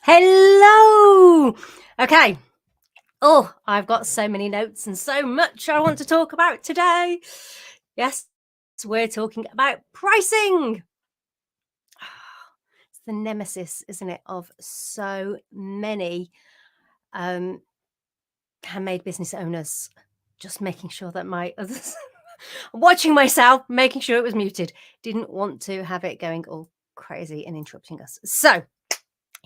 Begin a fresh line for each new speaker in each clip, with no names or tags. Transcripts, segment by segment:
Hello. Okay. Oh, I've got so many notes and so much I want to talk about today. Yes, we're talking about pricing. It's the nemesis, isn't it, of so many um, handmade business owners. Just making sure that my others, watching myself, making sure it was muted. Didn't want to have it going all crazy and interrupting us. So,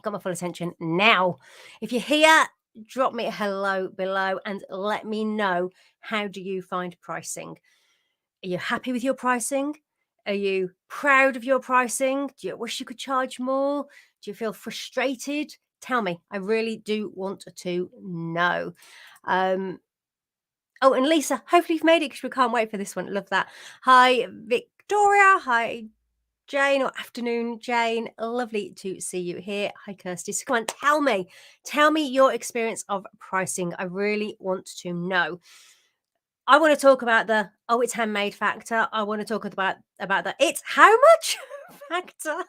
got my full attention now. If you're here, drop me a hello below and let me know, how do you find pricing? Are you happy with your pricing? Are you proud of your pricing? Do you wish you could charge more? Do you feel frustrated? Tell me. I really do want to know. Oh, and Lisa, hopefully you've made it because we can't wait for this one. Love that. Hi, Victoria. Hi, Jane, or afternoon, Jane. Lovely to see you here. Hi, Kirsty. So come on, tell me your experience of pricing. I really want to know. I want to talk about the it's handmade factor. I want to talk about the it's how much factor. I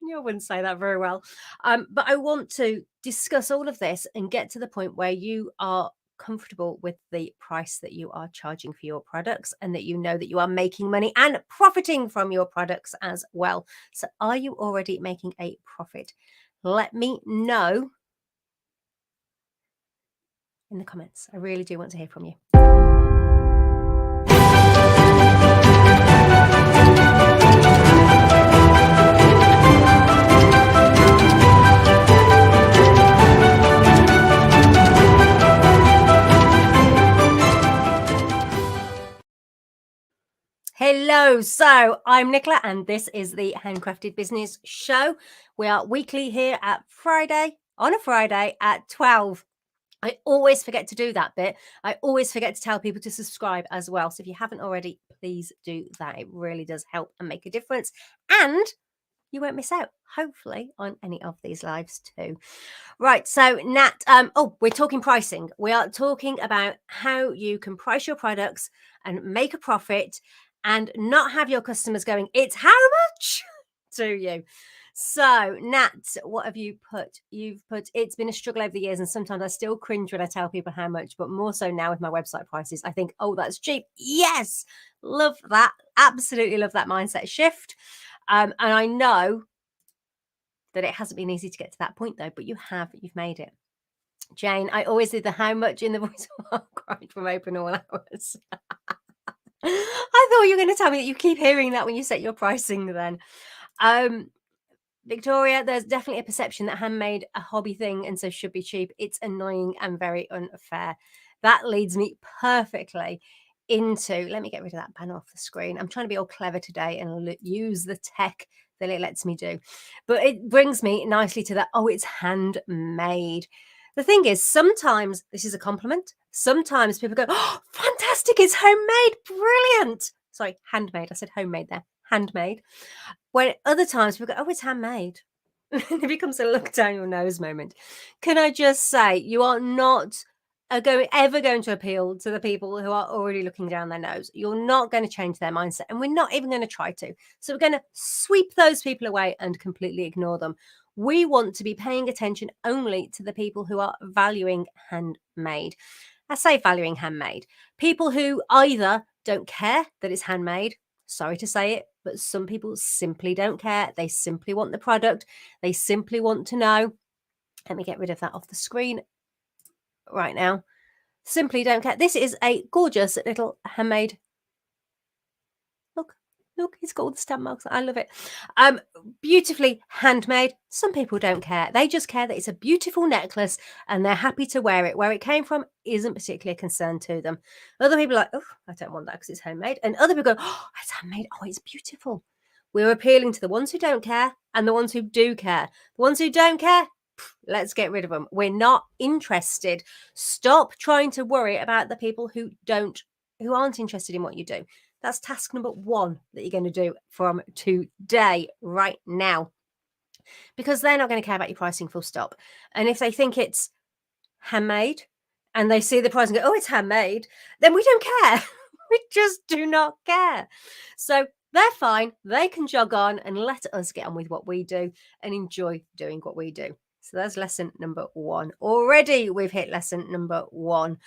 knew I wouldn't say that very well. But I want to discuss all of this and get to the point where you are comfortable with the price that you are charging for your products and that you know that you are making money and profiting from your products as well. So are you already making a profit? Let me know in the comments. I really do want to hear from you. Hello, so I'm Nicola and this is the Handcrafted Business Show. We are weekly here at on a Friday at 12. I always forget to do that bit. I always forget to tell people to subscribe as well. So if you haven't already, please do that. It really does help and make a difference. And you won't miss out, hopefully, on any of these lives too. Right, so Nat, we're talking pricing. We are talking about how you can price your products and make a profit and not have your customers going, it's how much to you. So, Nat, what have you put? You've put, it's been a struggle over the years, and sometimes I still cringe when I tell people how much, but more so now with my website prices. I think, oh, that's cheap. Yes, love that. Absolutely love that mindset shift. And I know that it hasn't been easy to get to that point, though, but you've made it. Jane, I always do the how much in the voice cried from open all hours. I thought you were going to tell me that you keep hearing that when you set your pricing then. Victoria, there's definitely a perception that handmade a hobby thing and so should be cheap. It's annoying and very unfair. That leads me perfectly into, let me get rid of that banner off the screen. I'm trying to be all clever today and use the tech that it lets me do. But it brings me nicely to that, it's handmade. The thing is, sometimes this is a compliment. Sometimes people go, oh, fantastic, it's homemade, brilliant. Sorry, handmade. I said homemade there, handmade. When other times people go, oh, it's handmade. It becomes a look down your nose moment. Can I just say, you are not ever going to appeal to the people who are already looking down their nose. You're not going to change their mindset, and we're not even going to try to. So we're going to sweep those people away and completely ignore them. We want to be paying attention only to the people who are valuing handmade. I say valuing handmade. People who either don't care that it's handmade, sorry to say it, but some people simply don't care. They simply want the product. They simply want to know. Let me get rid of that off the screen right now. Simply don't care. This is a gorgeous little handmade. Look, it's got all the stamp marks. I love it. Beautifully handmade. Some people don't care. They just care that it's a beautiful necklace and they're happy to wear it. Where it came from isn't particularly a concern to them. Other people are like, oh, I don't want that because it's homemade. And other people go, oh, it's handmade. Oh, it's beautiful. We're appealing to the ones who don't care and the ones who do care. The ones who don't care, let's get rid of them. We're not interested. Stop trying to worry about the people who aren't interested in what you do. That's task number 1 that you're going to do from today, right now, because they're not going to care about your pricing, full stop. And if they think it's handmade and they see the price and go, oh, it's handmade, then we don't care. We just do not care. So they're fine. They can jog on and let us get on with what we do and enjoy doing what we do. So that's lesson number 1. Already we've hit lesson number 1. Are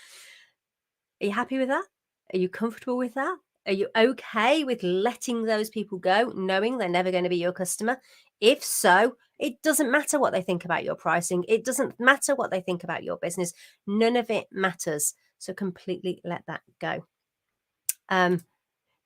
you happy with that? Are you comfortable with that? Are you okay with letting those people go, knowing they're never going to be your customer? If so, it doesn't matter what they think about your pricing. It doesn't matter what they think about your business. None of it matters. So completely let that go.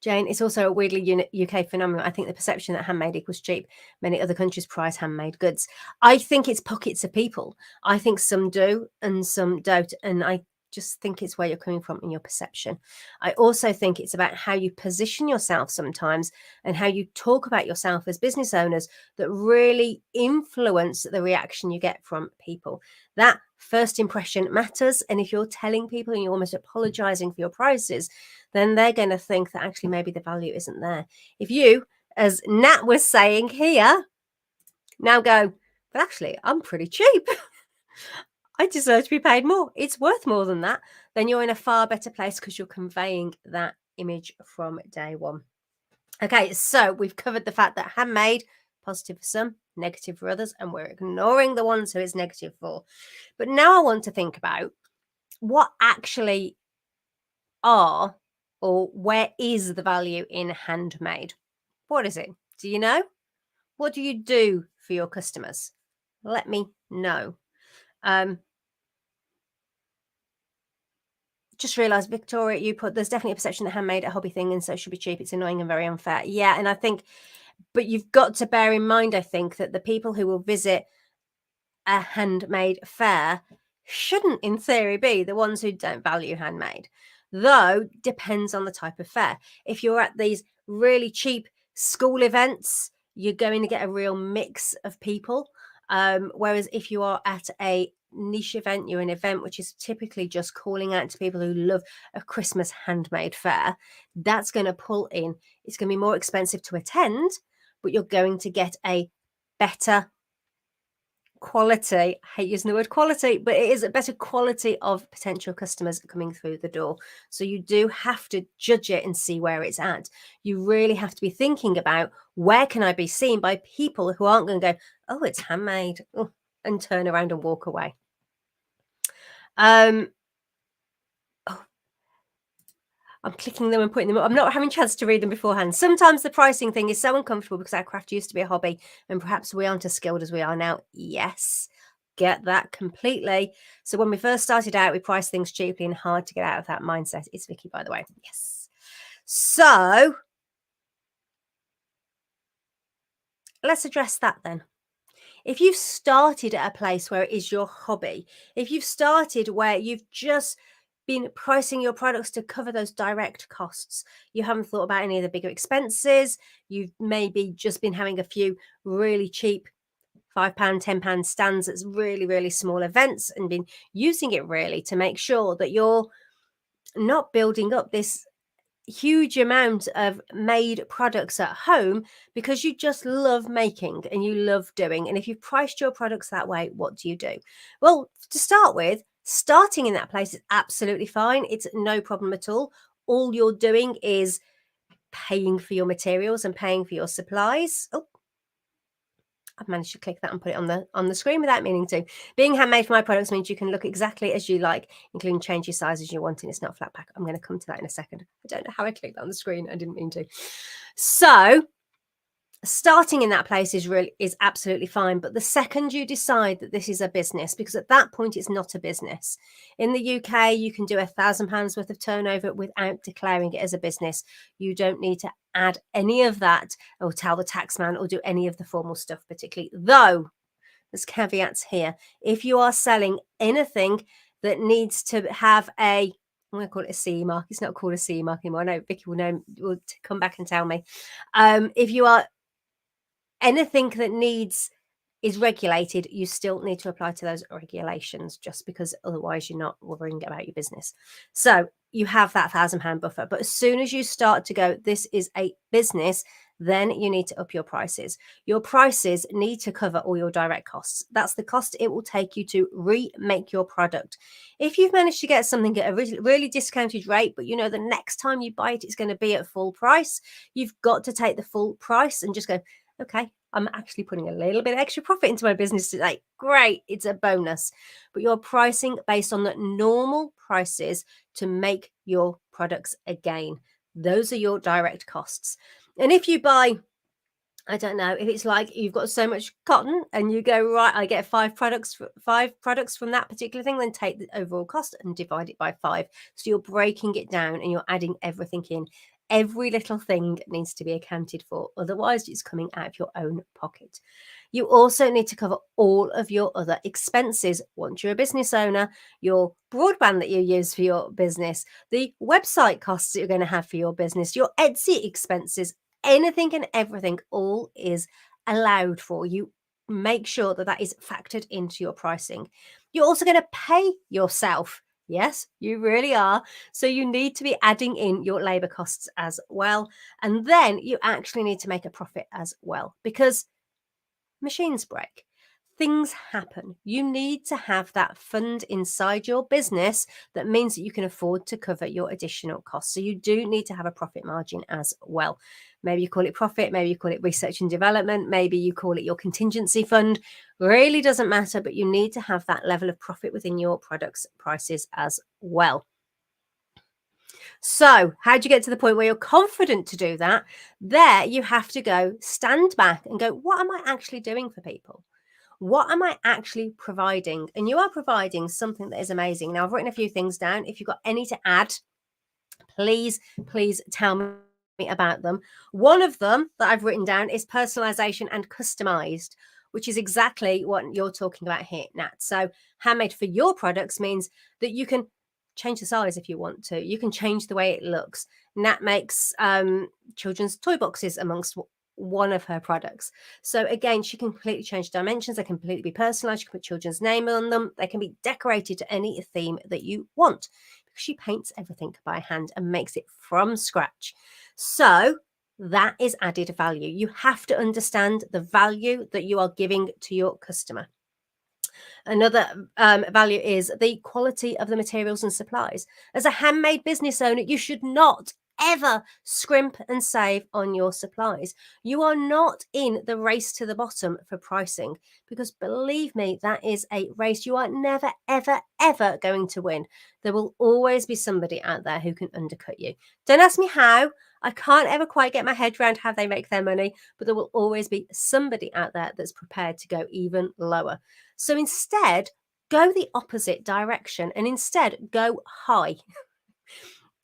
Jane, it's also a weirdly UK phenomenon. I think the perception that handmade equals cheap. Many other countries price handmade goods. I think it's pockets of people. I think some do and some don't. And I just think it's where you're coming from in your perception. I also think it's about how you position yourself sometimes and how you talk about yourself as business owners that really influence the reaction you get from people. That first impression matters. And if you're telling people and you're almost apologizing for your prices, then they're going to think that actually maybe the value isn't there. If you, as Nat was saying here, now go, but actually, I'm pretty cheap. I deserve to be paid more. It's worth more than that. Then you're in a far better place because you're conveying that image from day one. Okay, so we've covered the fact that handmade, positive for some, negative for others, and we're ignoring the ones who it's negative for. But now I want to think about what actually are or where is the value in handmade? What is it? Do you know? What do you do for your customers? Let me know. Just realised, Victoria, you put there's definitely a perception that handmade a hobby thing and so it should be cheap. It's annoying and very unfair. Yeah, and I think, but you've got to bear in mind, I think, that the people who will visit a handmade fair shouldn't, in theory, be the ones who don't value handmade. Though, depends on the type of fair. If you're at these really cheap school events, you're going to get a real mix of people. Whereas if you are at a niche event, you're an event which is typically just calling out to people who love a Christmas handmade fair, that's going to pull in. It's going to be more expensive to attend, but you're going to get a better quality. I hate using the word quality, but it is a better quality of potential customers coming through the door. So you do have to judge it and see where it's at. You really have to be thinking about where can I be seen by people who aren't going to go, oh, it's handmade, and turn around and walk away. I'm clicking them and putting them up. I'm not having a chance to read them beforehand. Sometimes the pricing thing is so uncomfortable because our craft used to be a hobby and perhaps we aren't as skilled as we are now. Yes, get that completely. So when we first started out, we priced things cheaply and hard to get out of that mindset. It's Vicky, by the way. Yes. So let's address that then. If you've started at a place where it is your hobby, if you've started where you've just been pricing your products to cover those direct costs, you haven't thought about any of the bigger expenses, you've maybe just been having a few really cheap £5, £10 stands at really, really small events and been using it really to make sure that you're not building up this huge amount of made products at home because you just love making and you love doing. And if you've priced your products that way, what do you do? Well, to start with, starting in that place is absolutely fine. It's no problem at all. All you're doing is paying for your materials and paying for your supplies. Oh, I've managed to click that and put it on the screen without meaning to. Being handmade for my products means you can look exactly as you like, including change your size as you want, and it's not a flat pack. I'm going to come to that in a second. I don't know how I clicked that on the screen. I didn't mean to. So starting in that place is absolutely fine. But the second you decide that this is a business, because at that point it's not a business. In the UK, you can do £1,000 worth of turnover without declaring it as a business. You don't need to add any of that or tell the taxman or do any of the formal stuff particularly. Though there's caveats here. If you are selling anything that needs to have I'm going to call it a CE mark. It's not called a CE mark anymore. I know Vicky will come back and tell me. If you are anything that is regulated, you still need to apply to those regulations, just because otherwise you're not worrying about your business. So you have that £1,000 buffer. But as soon as you start to go, this is a business, then you need to up your prices. Your prices need to cover all your direct costs. That's the cost it will take you to remake your product. If you've managed to get something at a really discounted rate, but you know the next time you buy it, it's going to be at full price, you've got to take the full price and just go, okay, I'm actually putting a little bit of extra profit into my business today. Great, it's a bonus. But you're pricing based on the normal prices to make your products again. Those are your direct costs. And if you buy, I don't know, if it's like you've got so much cotton and you go, right, I get five products from that particular thing, then take the overall cost and divide it by 5. So you're breaking it down and you're adding everything in. Every little thing needs to be accounted for, otherwise it's coming out of your own pocket. You also need to cover all of your other expenses once you're a business owner, your broadband that you use for your business, the website costs that you're going to have for your business, your Etsy expenses, anything and everything, all is allowed for. You make sure that that is factored into your pricing. You're also going to pay yourself. Yes, you really are. So you need to be adding in your labor costs as well. And then you actually need to make a profit as well, because machines break. Things happen. You need to have that fund inside your business that means that you can afford to cover your additional costs. So you do need to have a profit margin as well. Maybe you call it profit, maybe you call it research and development, maybe you call it your contingency fund. Really doesn't matter, but you need to have that level of profit within your products' prices as well. So, how do you get to the point where you're confident to do that? There, you have to go stand back and go, what am I actually doing for people? What am I actually providing? And you are providing something that is amazing. Now, I've written a few things down. If you've got any to add, please tell me about them. One of them that I've written down is personalization and customized, which is exactly what you're talking about here, Nat. So, handmade for your products means that you can change the size if you want to. You can change the way it looks. Nat makes children's toy boxes amongst one of her products. So again, she can completely change dimensions. They can completely be personalized. You can put children's name on them. They can be decorated to any theme that you want, because she paints everything by hand and makes it from scratch. So that is added value. You have to understand the value that you are giving to your customer. Another value is the quality of the materials and supplies. As a handmade business owner, you should not ever scrimp and save on your supplies. You are not in the race to the bottom for pricing, because believe me, that is a race you are never, ever, ever going to win. There will always be somebody out there who can undercut you. Don't ask me how. I can't ever quite get my head around how they make their money, but there will always be somebody out there that's prepared to go even lower. So instead, go the opposite direction and instead go high.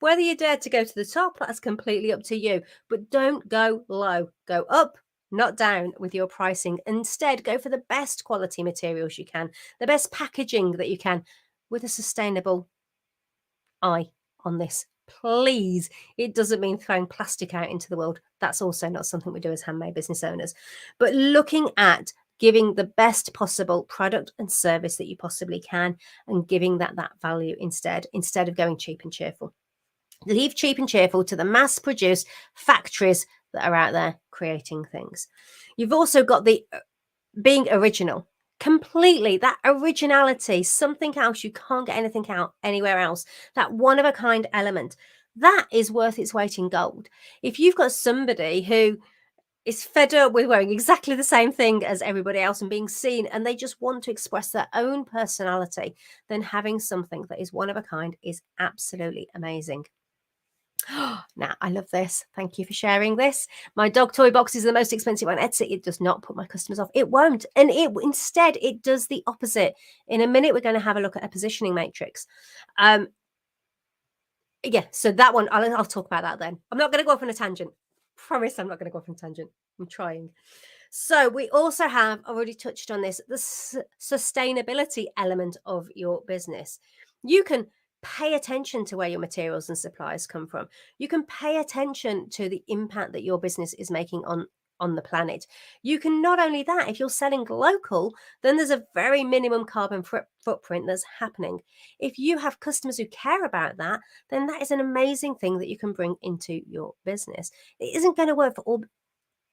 Whether you dare to go to the top, that's completely up to you, but don't go low. Go up, not down with your pricing. Instead, go for the best quality materials you can, the best packaging that you can, with a sustainable eye on this. Please, it doesn't mean throwing plastic out into the world. That's also not something we do as handmade business owners. But looking at giving the best possible product and service that you possibly can, and giving that value instead of going cheap and cheerful. Leave cheap and cheerful to the mass produced factories that are out there creating things. You've also got the being original. Completely, that originality, something else you can't get anything out anywhere else, that one of a kind element, that is worth its weight in gold. If you've got somebody who is fed up with wearing exactly the same thing as everybody else and being seen, and they just want to express their own personality, then having something that is one of a kind is absolutely amazing. Now, I love this. Thank you for sharing this. My dog toy box is the most expensive on Etsy. It does not put my customers off. It won't. And instead, it does the opposite. In a minute, we're going to have a look at a positioning matrix. Yeah, so that one, I'll talk about that then. I'm not going to go off on a tangent. Promise I'm not going to go off on a tangent. I'm trying. So we also have already touched on this, the sustainability element of your business. You can pay attention to where your materials and supplies come from. You can pay attention to the impact that your business is making on the planet. You can not only that, if you're selling local, then there's a very minimum carbon footprint that's happening. If you have customers who care about that, then that is an amazing thing that you can bring into your business. It isn't going to work for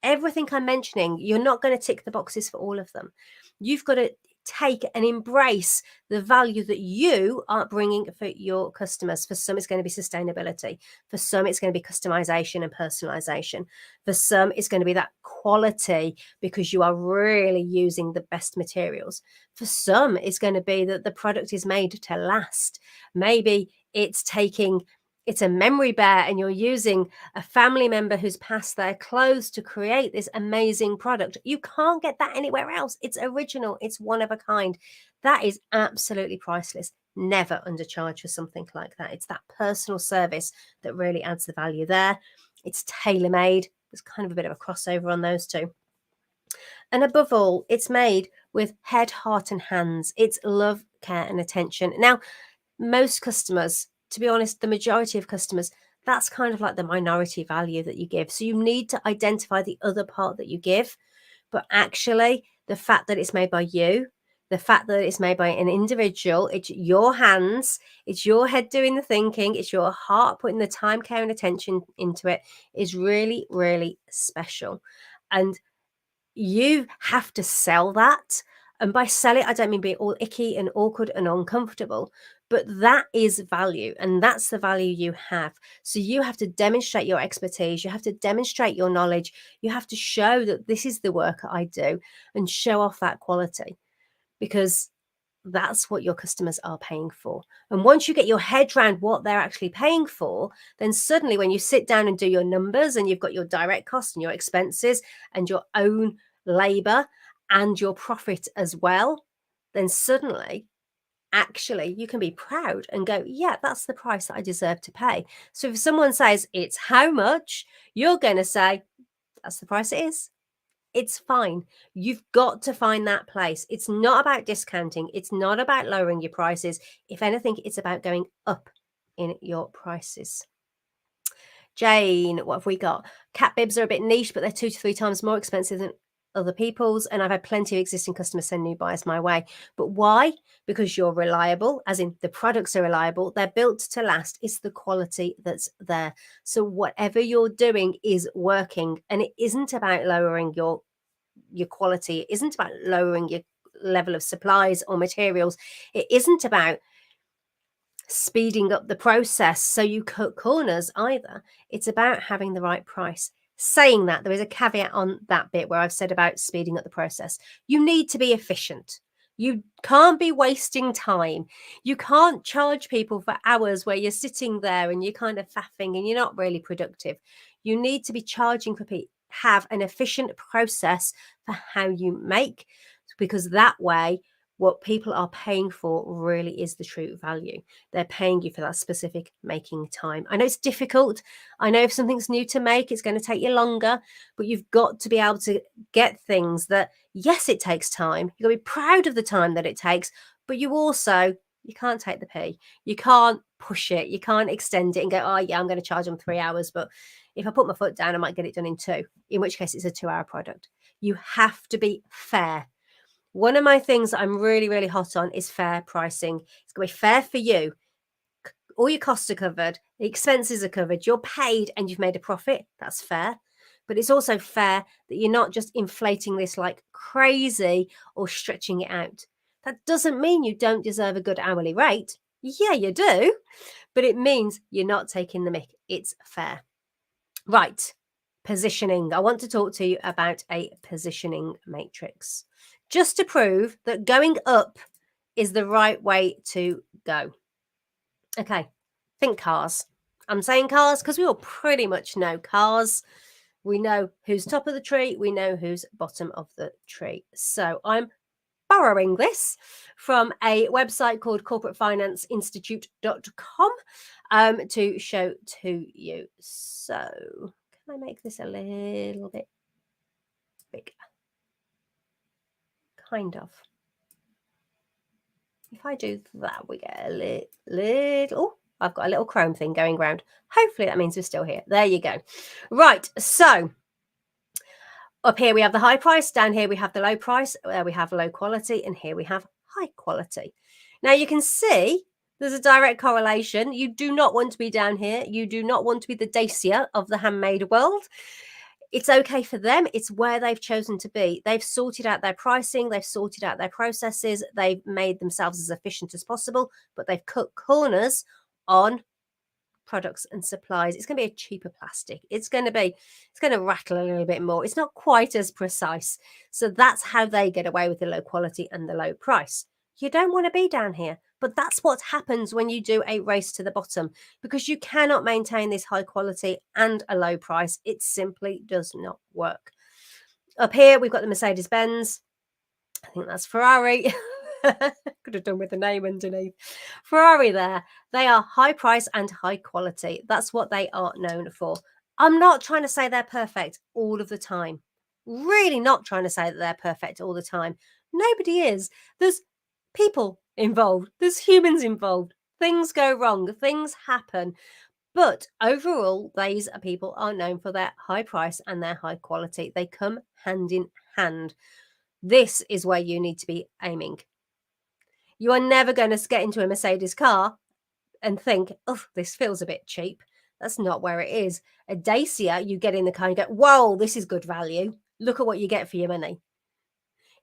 everything I'm mentioning. You're not going to tick the boxes for all of them. You've got to take and embrace the value that you are bringing for your customers. For some, it's going to be sustainability. For some, it's going to be customization and personalization. For some, it's going to be that quality because you are really using the best materials. For some, it's going to be that the product is made to last. Maybe it's a memory bear and you're using a family member who's passed their clothes to create this amazing product. You can't get that anywhere else. It's original. It's one of a kind. That is absolutely priceless. Never undercharge for something like that. It's that personal service that really adds the value there. It's tailor-made. There's kind of a bit of a crossover on those two. And above all, it's made with head, heart, and hands. It's love, care, and attention. Now, most customers, to be honest, the majority of customers, that's kind of like the minority value that you give. So you need to identify the other part that you give. But actually, the fact that it's made by you, the fact that it's made by an individual, it's your hands, it's your head doing the thinking, it's your heart putting the time, care, and attention into it, is really, really special. And you have to sell that. And by sell it, I don't mean be all icky and awkward and uncomfortable, but that is value, and that's the value you have. So you have to demonstrate your expertise, you have to demonstrate your knowledge, you have to show that this is the work I do and show off that quality, because that's what your customers are paying for. And once you get your head around what they're actually paying for, then suddenly when you sit down and do your numbers and you've got your direct costs and your expenses and your own labor and your profit as well, then suddenly actually you can be proud and go, yeah, that's the price that I deserve to pay. So if someone says it's how much, you're going to say, that's the price it is. It's fine. You've got to find that place. It's not about discounting. It's not about lowering your prices. If anything, it's about going up in your prices. Jane, what have we got? Cat bibs are a bit niche, but they're 2 to 3 times more expensive than other people's. And I've had plenty of existing customers send new buyers my way. But why? Because you're reliable, as in the products are reliable. They're built to last. It's the quality that's there. So whatever you're doing is working. And it isn't about lowering your quality. It isn't about lowering your level of supplies or materials. It isn't about speeding up the process so you cut corners either. It's about having the right price. Saying that, there is a caveat on that bit where I've said about speeding up the process. You need to be efficient. You can't be wasting time. You can't charge people for hours where you're sitting there and you're kind of faffing and you're not really productive. You need to be charging for people, have an efficient process for how you make, because that way what people are paying for really is the true value. They're paying you for that specific making time. I know it's difficult. I know if something's new to make, it's going to take you longer, but you've got to be able to get things that, yes, it takes time. You've got to be proud of the time that it takes, but you can't take the pay. You can't push it. You can't extend it and go, oh yeah, I'm going to charge them 3 hours, but if I put my foot down, I might get it done in 2, in which case it's a 2-hour product. You have to be fair. One of my things that I'm really, really hot on is fair pricing. It's going to be fair for you. All your costs are covered. The expenses are covered. You're paid and you've made a profit. That's fair. But it's also fair that you're not just inflating this like crazy or stretching it out. That doesn't mean you don't deserve a good hourly rate. Yeah, you do. But it means you're not taking the mick. It's fair. Right. Positioning. I want to talk to you about a positioning matrix, just to prove that going up is the right way to go. Okay, think cars. I'm saying cars because we all pretty much know cars. We know who's top of the tree. We know who's bottom of the tree. So I'm borrowing this from a website called corporatefinanceinstitute.com to show to you. So can I make this a little bit bigger? Kind of. If I do that, we get a little, oh, I've got a little chrome thing going around. Hopefully that means we're still here. There you go. Right, so up here we have the high price, down here we have the low price, we have low quality, and here we have high quality. Now you can see there's a direct correlation. You do not want to be down here. You do not want to be the Dacia of the handmade world. It's okay for them. It's where they've chosen to be. They've sorted out their pricing, they've sorted out their processes, they've made themselves as efficient as possible, but they've cut corners on products and supplies. It's going to be a cheaper plastic. It's going to rattle a little bit more. It's not quite as precise. So that's how they get away with the low quality and the low price. You don't want to be down here. But that's what happens when you do a race to the bottom, because you cannot maintain this high quality and a low price. It simply does not work. Up here, we've got the Mercedes-Benz. I think that's Ferrari. Could have done with the name underneath. Ferrari there. They are high price and high quality. That's what they are known for. I'm not trying to say they're perfect all of the time. Really not trying to say that they're perfect all the time. Nobody is. There's people involved. There's humans involved. Things go wrong. Things happen. But overall, these people are known for their high price and their high quality. They come hand in hand. This is where you need to be aiming. You are never going to get into a Mercedes car and think, oh, this feels a bit cheap. That's not where it is. A Dacia, you get in the car and go, whoa, this is good value. Look at what you get for your money.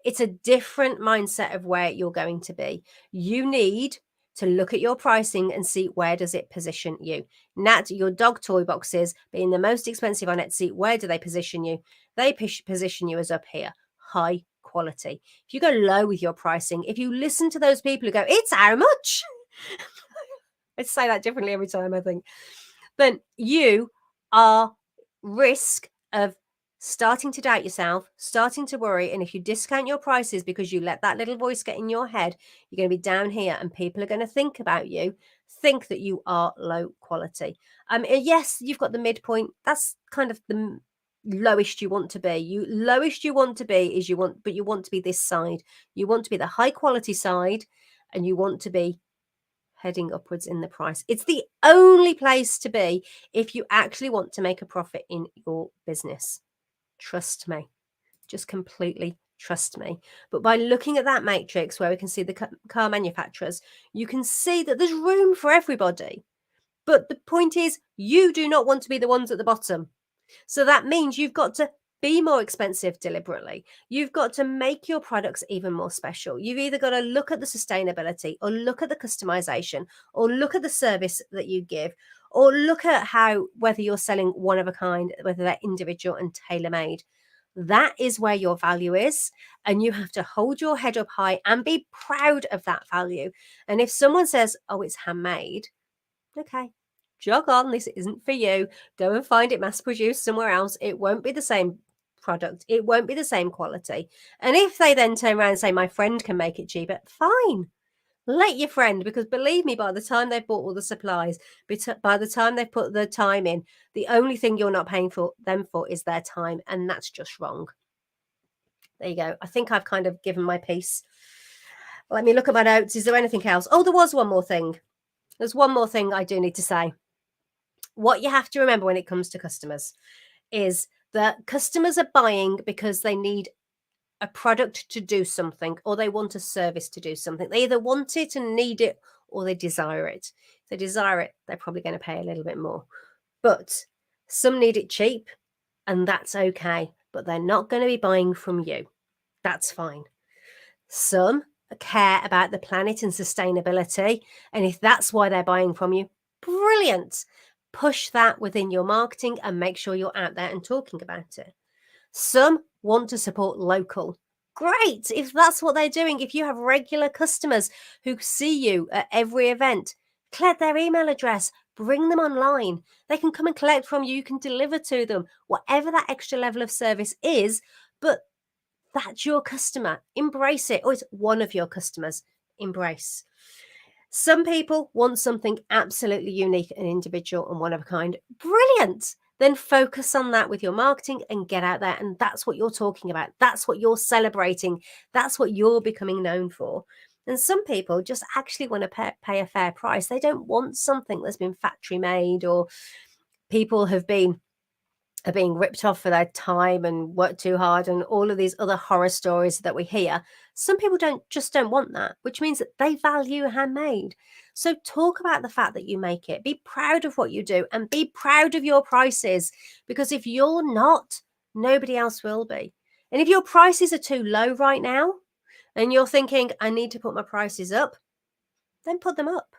It's a different mindset of where you're going to be. You need to look at your pricing and see where does it position you. Nat, your dog toy boxes being the most expensive on Etsy, where do they position you? They position you as up here, high quality. If you go low with your pricing, if you listen to those people who go, it's how much? I say that differently every time, I think. Then you are risk of starting to doubt yourself, starting to worry. And if you discount your prices because you let that little voice get in your head, you're going to be down here and people are going to think about you, think that you are low quality. Yes, you've got the midpoint. That's kind of the lowest you want to be. Lowest you want to be is you want to be this side. You want to be the high quality side and you want to be heading upwards in the price. It's the only place to be if you actually want to make a profit in your business. Trust me, just completely trust me. But by looking at that matrix where we can see the car manufacturers, you can see that there's room for everybody. But the point is, you do not want to be the ones at the bottom. So that means you've got to be more expensive deliberately. You've got to make your products even more special. You've either got to look at the sustainability or look at the customization or look at the service that you give or look at whether you're selling one of a kind, whether they're individual and tailor-made. That is where your value is. And you have to hold your head up high and be proud of that value. And if someone says, oh, it's handmade, okay, jog on. This isn't for you. Go and find it mass produced somewhere else. It won't be the same product. It won't be the same quality. And if they then turn around and say, my friend can make it cheaper, fine. Let your friend, because believe me, by the time they've bought all the supplies, by the time they've put the time in, the only thing you're not paying for them for is their time. And that's just wrong. There you go. I think I've kind of given my piece. Let me look at my notes. Is there anything else? Oh, there was one more thing. There's one more thing I do need to say. What you have to remember when it comes to customers is that customers are buying because they need a product to do something or they want a service to do something. They either want it and need it or they desire it. If they desire it, they're probably going to pay a little bit more. But some need it cheap and that's okay. But they're not going to be buying from you. That's fine. Some care about the planet and sustainability. And if that's why they're buying from you, brilliant. Push that within your marketing and make sure you're out there and talking about it. Some want to support local. Great. If that's what they're doing, if you have regular customers who see you at every event, collect their email address, bring them online. They can come and collect from you. You can deliver to them, whatever that extra level of service is. But that's your customer. Embrace it. Or it's one of your customers. Embrace. Some people want something absolutely unique and individual and one of a kind. Brilliant. Then focus on that with your marketing and get out there. And that's what you're talking about. That's what you're celebrating. That's what you're becoming known for. And some people just actually want to pay a fair price. They don't want something that's been factory made or people are being ripped off for their time and worked too hard and all of these other horror stories that we hear. Some people don't want that, which means that they value handmade. So talk about the fact that you make it. Be proud of what you do and be proud of your prices, because if you're not, Nobody else will be. And if your prices are too low right now and you're thinking, I need to put my prices up, then put them up.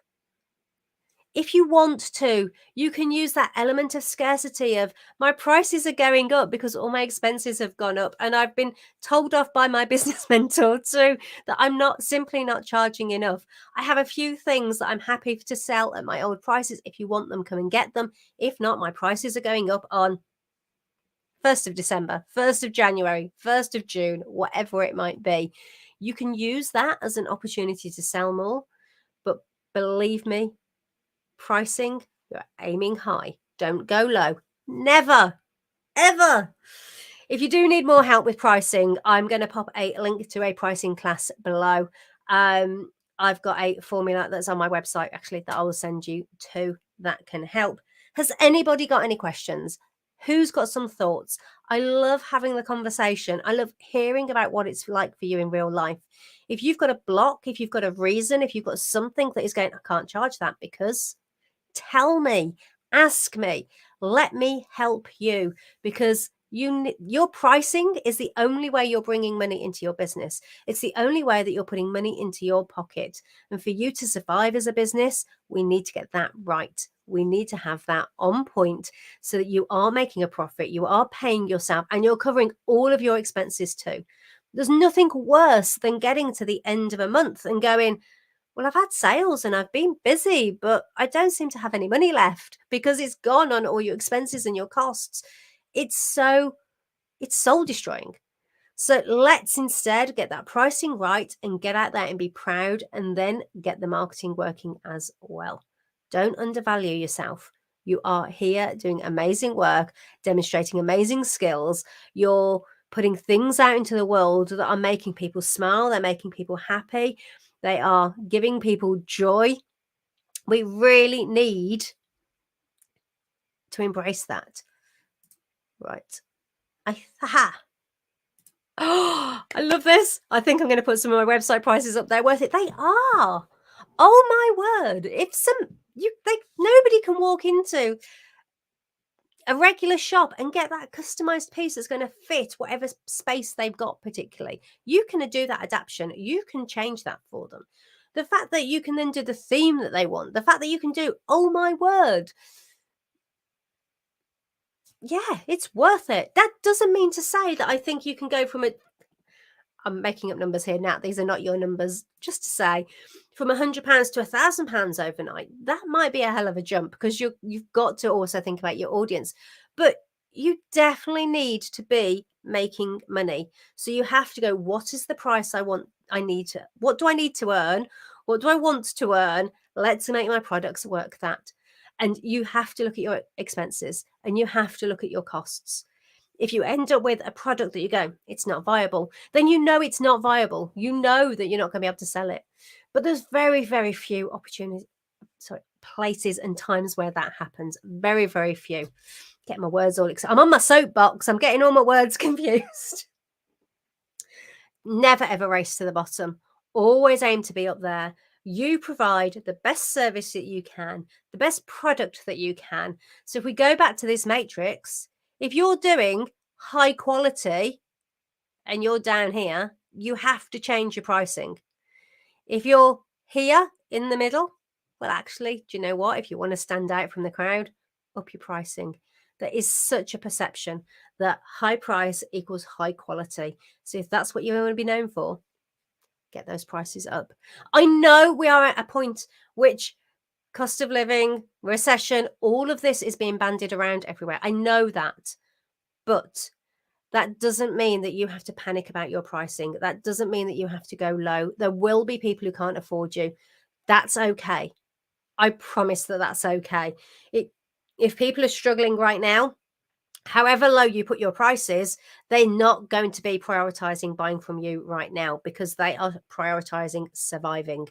If you want to, you can use that element of scarcity of my prices are going up because all my expenses have gone up. And I've been told off by my business mentor too that I'm not simply not charging enough. I have a few things that I'm happy to sell at my old prices. If you want them, come and get them. If not, my prices are going up on 1st of December, 1st of January, 1st of June, whatever it might be. You can use that as an opportunity to sell more. But believe me, pricing, you're aiming high. Don't go low. Never, ever. If you do need more help with pricing, I'm going to pop a link to a pricing class below. I've got a formula that's on my website actually that I will send you to that can help. Has anybody got any questions? Who's got some thoughts? I love having the conversation. I love hearing about what it's like for you in real life. If you've got a block, if you've got a reason, if you've got something that is going, I can't charge that because, tell me, ask me, let me help you, because your pricing is the only way you're bringing money into your business. It's the only way that you're putting money into your pocket. And for you to survive as a business, we need to get that right. We need to have that on point so that you are making a profit, you are paying yourself, and you're covering all of your expenses too. There's nothing worse than getting to the end of a month and going, well, I've had sales and I've been busy, but I don't seem to have any money left because it's gone on all your expenses and your costs. It's soul destroying. So let's instead get that pricing right and get out there and be proud, and then get the marketing working as well. Don't undervalue yourself. You are here doing amazing work, demonstrating amazing skills. You're putting things out into the world that are making people smile. They're making people happy. They are giving people joy. We really need to embrace that. Right. Oh, I love this. I think I'm going to put some of my website prices up there. Worth it. They are. Oh my word. If nobody can walk into a regular shop and get that customized piece that's going to fit whatever space they've got particularly. You can do that adaptation. You can change that for them. The fact that you can then do the theme that they want, the fact that you can do, oh my word. Yeah, it's worth it. That doesn't mean to say that I think you can go from I'm making up numbers here now. These are not your numbers. Just to say, from £100 to £1,000 overnight, that might be a hell of a jump, because you've got to also think about your audience. But you definitely need to be making money. So you have to go, what is the price what do I need to earn? What do I want to earn? Let's make my products work that. And you have to look at your expenses and you have to look at your costs. If you end up with a product that you go, it's not viable, then you know it's not viable. You know that you're not going to be able to sell it. But there's very, very few places and times where that happens. Very, very few. Getting my words all excited. I'm on my soapbox. I'm getting all my words confused. Never ever race to the bottom. Always aim to be up there. You provide the best service that you can, the best product that you can. So if we go back to this matrix, if you're doing high quality and you're down here, you have to change your pricing. If you're here in the middle, well, actually, do you know what? If you want to stand out from the crowd, up your pricing. There is such a perception that high price equals high quality. So if that's what you want to be known for, get those prices up. I know we are at a point which cost of living, recession, all of this is being bandied around everywhere. I know that. But that doesn't mean that you have to panic about your pricing. That doesn't mean that you have to go low. There will be people who can't afford you. That's okay. I promise that that's okay. If people are struggling right now, however low you put your prices, they're not going to be prioritizing buying from you right now, because they are prioritizing surviving.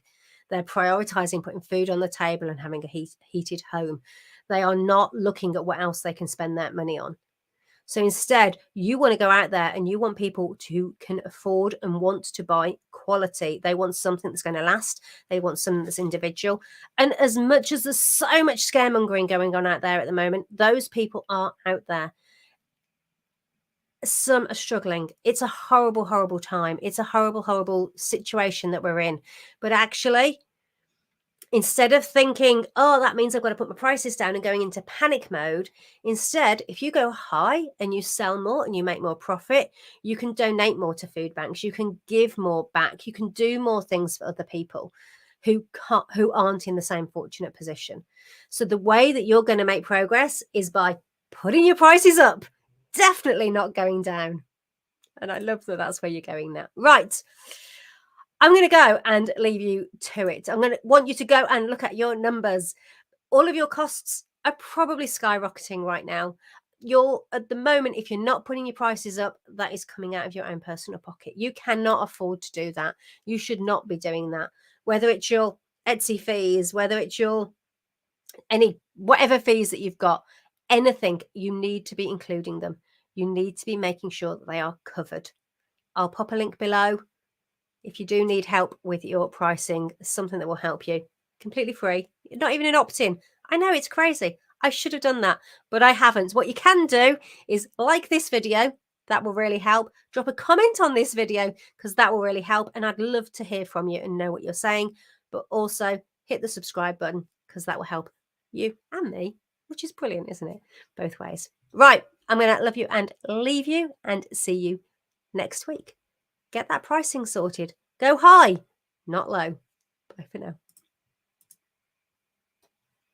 They're prioritizing putting food on the table and having a heated home. They are not looking at what else they can spend that money on. So instead, you want to go out there and you want people who can afford and want to buy quality. They want something that's going to last. They want something that's individual. And as much as there's so much scaremongering going on out there at the moment, those people are out there. Some are struggling. It's a horrible, horrible time. It's a horrible, horrible situation that we're in. But actually, instead of thinking, oh, that means I've got to put my prices down and going into panic mode, instead, if you go high and you sell more and you make more profit, you can donate more to food banks, you can give more back, you can do more things for other people who aren't in the same fortunate position. So the way that you're going to make progress is by putting your prices up, definitely not going down. And I love that that's where you're going now. Right. I'm going to go and leave you to it. I'm going to want you to go and look at your numbers. All of your costs are probably skyrocketing right now. You're at the moment, if you're not putting your prices up, that is coming out of your own personal pocket. You cannot afford to do that. You should not be doing that. Whether it's your Etsy fees, whether it's your whatever fees that you've got, anything, you need to be including them. You need to be making sure that they are covered. I'll pop a link below. If you do need help with your pricing, something that will help you completely free, not even an opt-in. I know it's crazy. I should have done that, but I haven't. What you can do is like this video. That will really help. Drop a comment on this video because that will really help. And I'd love to hear from you and know what you're saying. But also hit the subscribe button because that will help you and me, which is brilliant, isn't it? Both ways. Right. I'm going to love you and leave you and see you next week. Get that pricing sorted. Go high, not low. Bye for now.